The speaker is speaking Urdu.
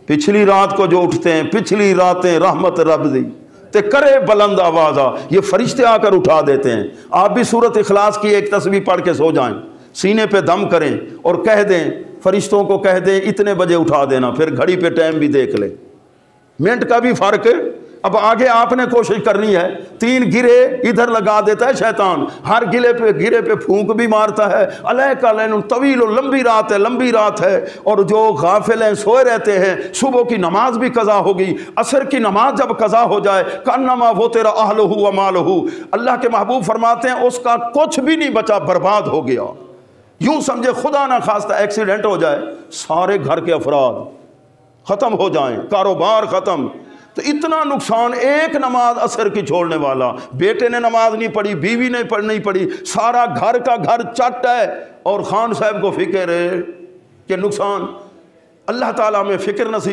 پچھلی رات کو جو اٹھتے ہیں، پچھلی راتیں رحمت رب دی تے کرے بلند آوازہ، یہ فرشتے آ کر اٹھا دیتے ہیں۔ آپ بھی سورۃ اخلاص کی ایک تسبیح پڑھ کے سو جائیں، سینے پہ دم کریں اور کہہ دیں، فرشتوں کو کہہ دیں اتنے بجے اٹھا دینا، پھر گھڑی پہ ٹائم بھی دیکھ لیں، منٹ کا بھی فرق ہے۔ اب آگے آپ نے کوشش کرنی ہے، 3 گرے ادھر لگا دیتا ہے شیطان، ہر گرے پہ پھونک بھی مارتا ہے، علیک علیہ طویل، لمبی رات ہے، لمبی رات ہے، اور جو غافل ہیں سوئے رہتے ہیں، صبح کی نماز بھی قضا ہوگی، عصر کی نماز جب قضا ہو جائے کانما وہ تیرا اہلہ و مالہ، اللہ کے محبوب فرماتے ہیں اس کا کچھ بھی نہیں بچا، برباد ہو گیا۔ یوں سمجھے خدا نہ خواستہ ایکسیڈنٹ ہو جائے، سارے گھر کے افراد ختم ہو جائیں، کاروبار ختم۔ تو اتنا نقصان ایک نماز عصر کی چھوڑنے والا، بیٹے نے نماز نہیں پڑھی، بیوی نے نہیں پڑھی، سارا گھر کا گھر چٹ ہے، اور خان صاحب کو فکر ہے کہ نقصان۔ اللہ تعالیٰ میں فکر نصیب